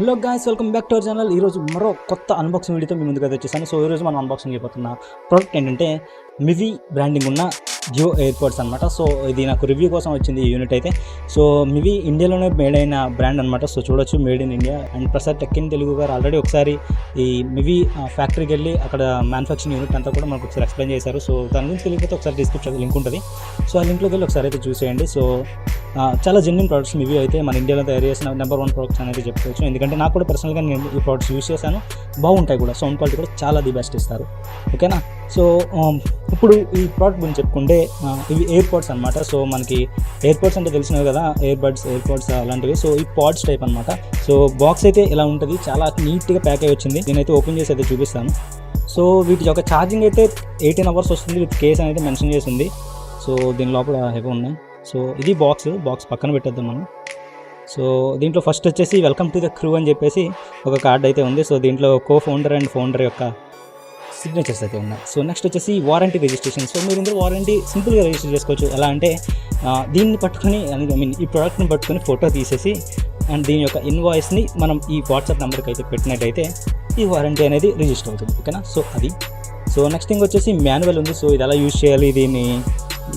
Hello guys, welcome back to our channel. ఈరోజు మరో కొత్త అన్బాక్సింగ్ వీడియోతో మీ ముందుకు అయితే వచ్చేసాను. సో ఈరోజు మనం అన్బాక్సింగ్ అయిపోతున్న ప్రోడక్ట్ ఏంటంటే మివి బ్రాండింగ్ ఉన్న జియో ఎయిర్పోడ్స్ అనమాట. సో ఇది నాకు రివ్యూ కోసం వచ్చింది ఈ యూనిట్ అయితే. సో మివి ఇండియాలోనే మేడ్ అయిన బ్రాండ్ అనమాట. సో చూడొచ్చు, made in India. And Prasad tech in Telugu గారు ఆల్రెడీ ఒకసారి ఈ మివి ఫ్యాక్టరీకి వెళ్ళి అక్కడ మ్యానుఫ్యాక్చరింగ్ యూనిట్ అంతా కూడా మనకు ఒకసారి ఎక్స్ప్లెయిన్ చేశారు. సో దాని గురించి తెలియకపోతే ఒకసారి డిస్క్రిప్షన్ లింక్ ఉంటుంది. సో ఆ లింక్లోకి వెళ్ళి ఒకసారి అయితే చూసేయండి. సో చాలా జెన్యూన్ ప్రోడక్ట్స్ మివి అయితే మన ఇండియాలో తయారు చేసిన నెంబర్ 1 ప్రోడక్ట్స్ అనేది చెప్పుకోవచ్చు. ఎందుకంటే నాకు కూడా పర్సనల్గా నేను ఈ ప్రోడక్ట్స్ యూస్ చేశాను, బాగుంటాయి కూడా. సౌండ్ క్వాలిటీ కూడా చాలా ది బెస్ట్ ఇస్తారు. ఓకేనా. సో ఇప్పుడు ఈ ప్రోడక్ట్ గురించి చెప్పుకుంటే ఇవి ఎయిర్పోడ్స్ అనమాట. సో మనకి ఎయిర్పోడ్స్ అంటే తెలిసినవి కదా, ఇయర్బడ్స్, ఎయిర్పోడ్స్ అలాంటివి. సో ఈ పాడ్స్ టైప్ అనమాట. సో బాక్స్ అయితే ఇలా ఉంటుంది, చాలా నీట్గా ప్యాక్ అయ్యి వచ్చింది. నేనైతే ఓపెన్ చేసి అయితే చూపిస్తాను. సో వీటి యొక్క ఛార్జింగ్ అయితే 18 అవర్స్ వస్తుంది విత్ కేస్ అనేది మెన్షన్ చేసి ఉంది. సో దీని లోపల హెవీ ఉన్నాయి. సో ఇది బాక్స్ పక్కన పెట్టేద్దాం మనం. సో దీంట్లో ఫస్ట్ వచ్చేసి వెల్కమ్ టు ద క్రూ అని చెప్పేసి ఒక కార్డ్ అయితే ఉంది. సో దీంట్లో ఫౌండర్ అండ్ ఫౌండర్ యొక్క సిగ్నేచర్స్ అయితే ఉన్నాయి. సో నెక్స్ట్ వచ్చేసి వారంటీ రిజిస్ట్రేషన్. సో మీరు ఇందులో వారంటీ సింపుల్గా రిజిస్టర్ చేసుకోవచ్చు. ఎలా అంటే దీన్ని పట్టుకొని, ఈ ప్రోడక్ట్ని పట్టుకొని ఫోటో తీసేసి అండ్ దీని యొక్క ఇన్వాయిస్ని మనం ఈ వాట్సాప్ నెంబర్కి అయితే పెట్టినట్టయితే ఈ వారంటీ అనేది రిజిస్టర్ అవుతుంది. ఓకేనా. సో అది. సో నెక్స్ట్ థింగ్ వచ్చేసి మాన్యువల్ ఉంది. సో ఇది ఎలా యూజ్ చేయాలి,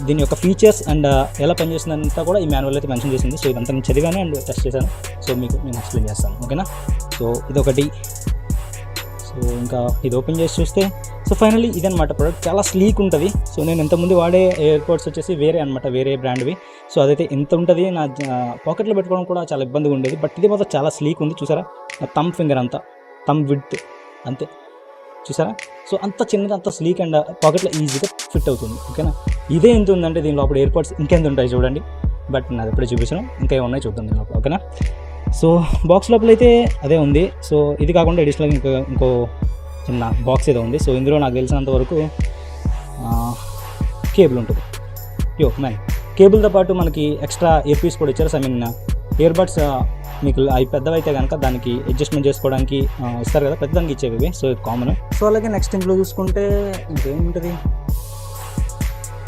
దీని యొక్క ఫీచర్స్ అండ్ ఎలా పనిచేస్తుందంతా కూడా ఈ మాన్యువల్ అయితే మెన్షన్ చేసింది. సో ఇదంతా నేను చదివాను అండ్ టెస్ట్ చేశాను. సో మీకు నేను ఎక్స్ప్లెయిన్ చేస్తాను. ఓకేనా. సో ఇదొకటి. సో ఇంకా ఇది ఓపెన్ చేసి చూస్తే సో ఫైనల్లీ ఇదనమాట ప్రోడక్ట్. చాలా స్లీక్ ఉంటుంది. సో నేను ఇంతకుముందు వాడే ఎయిర్పోడ్స్ వచ్చేసి వేరే అనమాట, వేరే బ్రాండ్వి. సో అదైతే ఎంత ఉంటుంది, నా పాకెట్లో పెట్టుకోవడం కూడా చాలా ఇబ్బందిగా ఉండేది. బట్ ఇది మాత్రం చాలా స్లీక్ ఉంది. చూసారా, నా థమ్ ఫింగర్ అంతా, థమ్ విడ్త్ అంతే, చూసారా. సో అంత చిన్నది, అంత స్లీక్ అండ్ పాకెట్లో ఈజీగా ఫిట్ అవుతుంది. ఓకేనా. ఇదే ఎంత ఉందంటే దీని లోపల ఎయిర్పోడ్స్ ఇంకెంత ఉంటాయి చూడండి. బట్ నాది ఎప్పుడే చూపించాను, ఇంకా ఏమున్నాయి చూద్దాం దీని లోపల. ఓకేనా. సో బాక్స్ లోపల అయితే అదే ఉంది. సో ఇది కాకుండా అడిషనల్గా ఇంకో చిన్న బాక్స్ ఏదో ఉంది. సో ఇందులో నాకు తెలిసినంత వరకు కేబుల్ ఉంటుంది. కేబుల్తో పాటు మనకి ఎక్స్ట్రా ఇయర్ పీస్ కూడా ఇచ్చారు. ఇయర్బడ్స్ మీకు అవి పెద్దవైతే కనుక దానికి అడ్జస్ట్మెంట్ చేసుకోవడానికి ఇస్తారు కదా, పెద్దదానికి ఇచ్చేవి. సో ఇది కామన్. సో అలాగే నెక్స్ట్ ఇంట్లో చూసుకుంటే ఇంకేముంటుంది,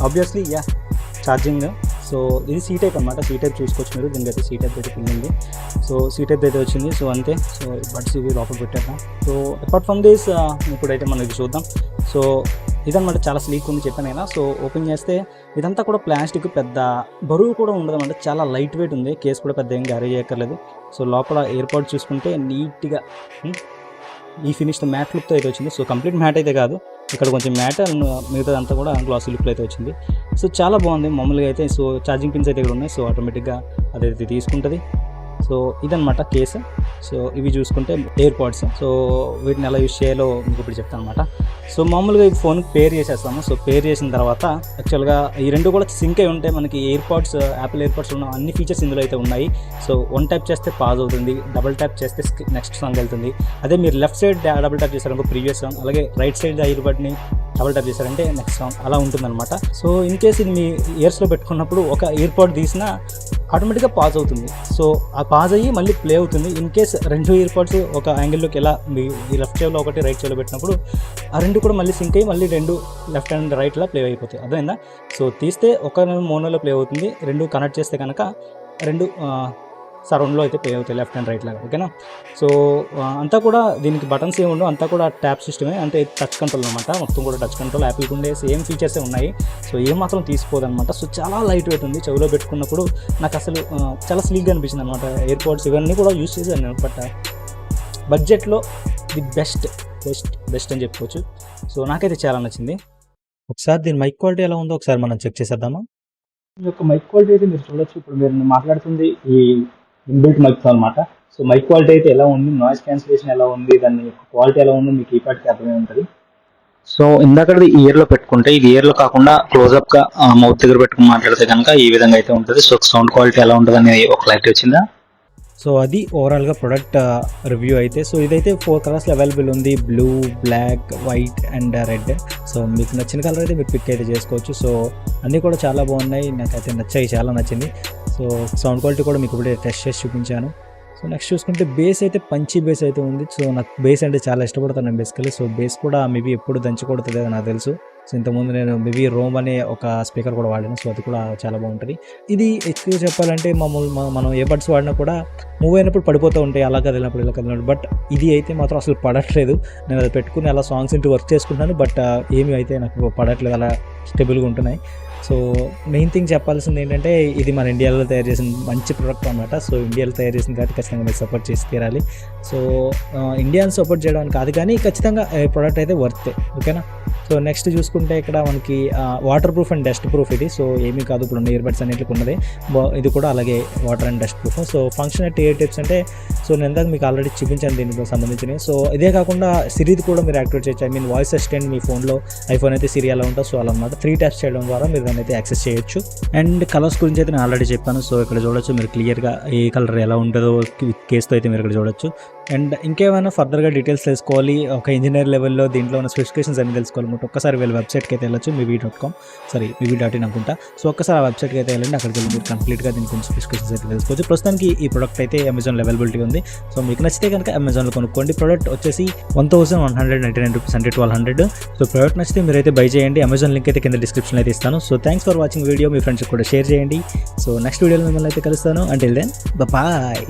ఆబ్వియస్లీ ఛార్జింగ్. సో ఇది సీ టైప్ అనమాట. సీ టైప్ చూసుకోవచ్చు మీరు. దీనికి అయితే సీ టైప్ అయితే పిన్నింది. సో సీ టైప్ అయితే వచ్చింది. సో అంతే. సో బడ్స్ ఇవి లోపల పెట్టేద్దాం. సో అపార్ట్ ఫ్రమ్ దిస్ ఇప్పుడైతే మనం ఇది చూద్దాం. సో ఇదన్నమాట, చాలా స్లీక్ ఉంది చెప్పాను కదా. సో ఓపెన్ చేస్తే ఇదంతా కూడా ప్లాస్టిక్, పెద్ద బరువు కూడా ఉండదు అంటే చాలా లైట్ వెయిట్ ఉంది. కేసు కూడా పెద్ద ఏం క్యారీ చేయక్కర్లేదు. సో లోపల ఎయిర్పోడ్ చూసుకుంటే నీట్గా ఈ ఫినిష్డ్ మ్యాట్ లుక్తో అయితే వచ్చింది. సో కంప్లీట్ మ్యాట్ అయితే కాదు, ఇక్కడ కొంచెం మ్యాట్ అండ్ మిగతాదంతా కూడా గ్లాసీ లుక్లో అయితే వచ్చింది. సో చాలా బాగుంది మామూలుగా అయితే. సో ఛార్జింగ్ పిన్స్ అయితే ఇక్కడ ఉన్నాయి. సో ఆటోమేటిక్గా అదైతే తీసుకుంటుంది. సో ఇదనమాట కేసు. సో ఇవి చూసుకుంటే ఎయిర్పోడ్స్. సో వీటిని ఎలా యూజ్ చేయాలో మీకు ఇప్పుడు చెప్తాను అనమాట. సో మామూలుగా ఈ ఫోన్కి పేర్ చేసేస్తాము. సో పేర్ చేసిన తర్వాత యాక్చువల్గా ఈ రెండు కూడా సింక్ అయి ఉంటే మనకి ఎయిర్పోడ్స్, యాపిల్ ఎయిర్పోడ్స్ ఉన్న అన్ని ఫీచర్స్ ఇందులో అయితే ఉన్నాయి. సో 1 ట్యాప్ చేస్తే పాజ్ అవుతుంది, డబుల్ ట్యాప్ చేస్తే నెక్స్ట్ సాంగ్ వెళ్తుంది. అదే మీరు లెఫ్ట్ సైడ్ డబుల్ ట్యాప్ చేశారనుకో ప్రీవియస్ సాంగ్, అలాగే రైట్ సైడ్ ఇయర్బడ్ని డబుల్ ట్యాప్ చేశారంటే నెక్స్ట్ సాంగ్, అలా ఉంటుందన్నమాట. సో ఇన్ కేస్ ఇది మీ ఇయర్స్లో పెట్టుకున్నప్పుడు ఒక ఇయర్పోడ్ తీసినా ఆటోమేటిక్గా పాజ్ అవుతుంది. సో ఆ పాజ్ అయ్యి మళ్ళీ ప్లే అవుతుంది. ఇన్ కేస్ 2 ఇయర్పోడ్స్ ఒక యాంగిల్లోకి ఎలా మీ లెఫ్ట్ చెవిలో ఒకటి రైట్ చెవిలో పెట్టినప్పుడు ఆ 2 కూడా మళ్ళీ సింక్ అయ్యి మళ్ళీ 2 లెఫ్ట్ అండ్ రైట్లో ప్లే అయిపోతాయి. అర్థమైందా. సో తీస్తే ఒక మోనోలో ప్లే అవుతుంది, 2 కనెక్ట్ చేస్తే కనుక 2 సరౌండ్లో అయితే ప్లే అవుతాయి, లెఫ్ట్ అండ్ రైట్ లాగా. ఓకేనా. సో అంతా కూడా దీనికి బటన్స్ ఏమి ఉండవు, అంతా కూడా ట్యాప్ సిస్టమే, అంటే టచ్ కంట్రోల్ అనమాట. మొత్తం కూడా టచ్ కంట్రోల్, యాపిల్కి ఉండే సేమ్ ఫీచర్సే ఉన్నాయి. సో ఏమాత్రం తీసుకోదనమాట. సో చాలా లైట్ వెయిట్ ఉంది. చెవిలో పెట్టుకున్నప్పుడు నాకు అసలు చాలా స్లీక్గా అనిపించింది అనమాట. ఎయిర్పోడ్స్ ఇవన్నీ కూడా యూస్ చేశాను నేను, బట్ బడ్జెట్లో ది బెస్ట్ అని చెప్పుకోవచ్చు. సో నాకైతే చాలా నచ్చింది. ఒకసారి దీని మైక్ క్వాలిటీ ఎలా ఉందో ఒకసారి మనం చెక్ చేసేద్దామా. ఈ యొక్క మైక్ క్వాలిటీ అయితే మీరు చూడొచ్చు. ఇప్పుడు మీరు మాట్లాడుతుంది ఈ ఇన్బిల్ట్ మైక్స్ అనమాట. సో మైక్ క్వాలిటీ అయితే ఎలా ఉంది, నాయిస్ క్యాన్సిలేషన్ ఎలా ఉంది, దాని యొక్క క్వాలిటీ ఎలా ఉంది మీకు ఈ పాటికి అర్థమై ఉంటుంది. సో ఇందాకది ఇయర్లో పెట్టుకుంటే ఇది ఇయర్లో కాకుండా క్లోజ్అప్గా మౌత్ దగ్గర పెట్టుకుని మాట్లాడితే కనుక ఈ విధంగా అయితే ఉంటుంది. సో సౌండ్ క్వాలిటీ ఎలా ఉంటుంది అనేది ఒక క్లారిటీ వచ్చిందా. సో అది ఓవరాల్గా ప్రొడక్ట్ రివ్యూ అయితే. సో ఇదైతే 4 కలర్స్లో అవైలబుల్ ఉంది, blue, black, white and red. So మీకు నచ్చిన కలర్ అయితే మీరు పిక్ అయితే చేసుకోవచ్చు. సో అన్నీ కూడా చాలా బాగున్నాయి, నాకైతే నచ్చాయి, చాలా నచ్చింది. సో సౌండ్ క్వాలిటీ కూడా మీకు ఇప్పుడే టెస్ట్ చేసి చూపించాను. సో నెక్స్ట్ చూసుకుంటే బేస్ అయితే పంచీ బేస్ అయితే ఉంది. సో నాకు బేస్ అంటే చాలా ఇష్టపడతాను నేను బేసికలీ. సో బేస్ కూడా మేబీ ఎప్పుడు దంచి కొడుతుంది నాకు తెలుసు. సో ఇంతకుముందు నేను మివి రోమ్ అనే ఒక స్పీకర్ కూడా వాడాను. సో అది కూడా చాలా బాగుంటుంది. ఇది ఎక్కువ చెప్పాలంటే మనం ఏ బడ్స్ వాడినా కూడా మూవ్ అయినప్పుడు పడిపోతూ ఉంటాయి, అలా కదిలినప్పుడు ఇలా కదిలినప్పుడు. బట్ ఇది అయితే మాత్రం అసలు పడట్లేదు. నేను అది పెట్టుకుని అలా సాంగ్స్ ఇంటూ వర్క్ చేసుకుంటున్నాను. బట్ ఏమి అయితే నాకు పడట్లేదు, అలా స్టెబుల్గా ఉంటున్నాయి. సో మెయిన్ థింగ్ చెప్పాల్సింది ఏంటంటే ఇది మన ఇండియాలో తయారు చేసిన మంచి ప్రోడక్ట్ అనమాట. సో ఇండియాలో తయారు చేసిన కాబట్టి ఖచ్చితంగా మీరు సపోర్ట్ చేసి తీరాలి. సో ఇండియాని సపోర్ట్ చేయడానికి కాదు కానీ ఖచ్చితంగా ప్రోడక్ట్ అయితే వర్తే, ఓకేనా. సో నెక్స్ట్ చూసుకుంటే ఇక్కడ మనకి water proof and dust proof ఇది. సో ఏమీ కాదు, ఇప్పుడు ఉన్న ఇయర్బడ్స్ అన్నిటికి ఉన్నది, ఇది కూడా అలాగే water and dust proof. So functionality A tips అంటే, సో నేను ఇందాక మీకు ఆల్రెడీ చూపించాను దీనికి సంబంధించినవి. సో ఇదే కాకుండా సిరీది కూడా మీరు యాక్టివేట్ చేయొచ్చు. ఐ మీన్ వాయిస్ అసిస్టెంట్ మీ ఫోన్లో, ఐఫోన్ అయితే సిరి అలా ఉంటుంది. సో అలా అనమాట 3 ట్యాప్స్ చేయడం ద్వారా మీరు దాన్ని అయితే యాక్సెస్ చేయొచ్చు. అండ్ కలర్స్ గురించి అయితే నేను ఆల్రెడీ చెప్పాను. సో ఇక్కడ చూడొచ్చు మీరు క్లియర్గా ఏ కలర్ ఎలా ఉంటుందో కేస్తో అయితే మీరు ఇక్కడ చూడొచ్చు. అండ్ ఇంకేమైనా ఫర్దర్గా డీటెయిల్స్ తెలుసుకోవాలి, ఒక ఇంజనీర్ లెవెల్లో దీంట్లో ఉన్న స్పెసిఫికేషన్స్ అన్ని తెలుసుకోవాలన్నమాట, ఒక్కసారి వీళ్ళ వెబ్సైట్కి అయితే వెళ్ళొచ్చు, mivi.in అనుకుంటా. సో ఒక్కసారి ఆ వెబ్సైట్కి అయితే వెళ్ళండి, అక్కడికి వెళ్ళి మీరు కంప్లీట్గా దీని కొంచెం స్పెసిఫికేషన్స్ అయితే తెలుసుకోవచ్చు. ప్రస్తుతానికి ఈ ప్రోడక్ట్ అయితే అమెజాన్ అవైలబిలిటీ ఉంది. సో మీకు నచ్చితే కనుక అమెజాన్లో కొనుక్కోండి. ప్రోడక్ట్ వచ్చేసి 1199 రూపీస్ అంటే 1200. సో ప్రోడక్ట్ నచ్చితే మీరు అయితే బై చేయండి. అమెజాన్ లింక్ అయితే కింద డిస్క్రిప్షన్లో అయితే ఇస్తాను. So thanks for watching video. మీ ఫ్రెండ్స్కి కూడా షేర్ చేయండి. సో నెక్స్ట్ వీడియోలో మిమ్మల్ని అయితే కలుస్తాను. Until then bye.